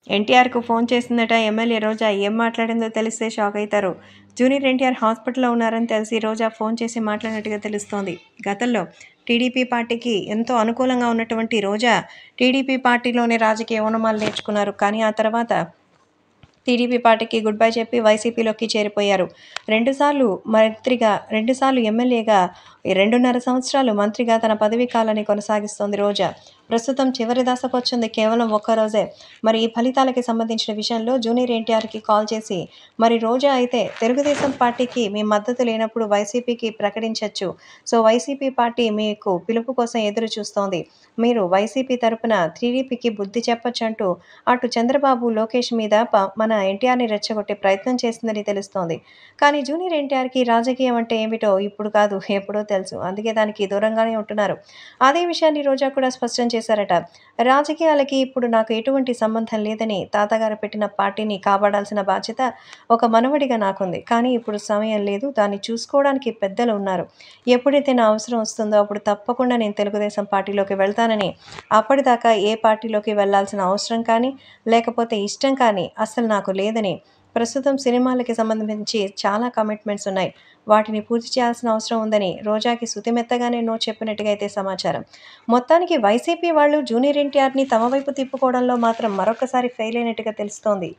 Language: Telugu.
ఎన్టీఆర్కు ఫోన్ చేసిందట ఎమ్మెల్యే రోజా. ఏం మాట్లాడిందో తెలిస్తే షాక్ అవుతారు. జూనియర్ ఎన్టీఆర్ హాస్పిటల్లో ఉన్నారని తెలిసి రోజా ఫోన్ చేసి మాట్లాడినట్టుగా తెలుస్తోంది. గతంలో టీడీపీ పార్టీకి ఎంతో అనుకూలంగా ఉన్నటువంటి రోజా టీడీపీ పార్టీలోనే రాజకీయ ఓనమాలు నేర్చుకున్నారు. కానీ ఆ తర్వాత టీడీపీ పార్టీకి గుడ్ బై చెప్పి వైసీపీలోకి చేరిపోయారు. 2 సార్లు మంత్రిగా, 2 సార్లు ఎమ్మెల్యేగా, 2.5 సంవత్సరాలు మంత్రిగా తన పదవీ కాలాన్ని కొనసాగిస్తోంది రోజా. ప్రస్తుతం చివరి దశకొచ్చింది. కేవలం ఒక్కరోజే. మరి ఈ ఫలితాలకి సంబంధించిన విషయంలో జూనియర్ ఎన్టీఆర్కి కాల్ చేసి, మరి రోజా అయితే తెలుగుదేశం పార్టీకి మీ మద్దతు లేనప్పుడు వైసీపీకి ప్రకటించొచ్చు. సో వైసీపీ పార్టీ మీకు పిలుపు కోసం ఎదురు చూస్తోంది. మీరు వైసీపీ తరపున టీడీపీకి బుద్ధి చెప్పొచ్చంటూ అటు చంద్రబాబు, లోకేష్ మీద మన ఎన్టీఆర్‌ని రెచ్చగొట్టే ప్రయత్నం చేసిందని తెలుస్తోంది. కానీ జూనియర్ ఎన్టీఆర్‌కి రాజకీయం అంటే ఏమిటో ఇప్పుడు కాదు, ఎప్పుడో తెలుసు. అందుకే దానికి దూరంగానే ఉంటున్నారు. అదే విషయాన్ని రోజా కూడా స్పష్టం చేశారట. రాజకీయాలకి ఇప్పుడు నాకు ఎటువంటి సంబంధం లేదని, తాతగారు పెట్టిన పార్టీని కాపాడాల్సిన బాధ్యత ఒక మనవడిగా నాకుంది. కానీ ఇప్పుడు సమయం లేదు. దాన్ని చూసుకోవడానికి పెద్దలు ఉన్నారు. ఎప్పుడైతే నా అవసరం వస్తుందో అప్పుడు తప్పకుండా నేను తెలుగుదేశం పార్టీలోకి వెళ్తానని, అప్పటిదాకా ఏ పార్టీలోకి వెళ్లాల్సిన అవసరం కానీ, లేకపోతే ఇష్టం కానీ అస్సలు నాకు లేదని, ప్రస్తుతం సినిమాలకి సంబంధించి చాలా కమిట్మెంట్స్ ఉన్నాయి. వాటిని పూర్తి చేయాల్సిన అవసరం ఉందని రోజాకి సుతిమెత్తగానే నో చెప్పినట్టుగా అయితే సమాచారం. మొత్తానికి వైసీపీ వాళ్ళు జూనియర్ ఎన్టీఆర్‌ని తమ వైపు తిప్పుకోవడంలో మాత్రం మరొకసారి ఫెయిల్ అయినట్టుగా తెలుస్తోంది.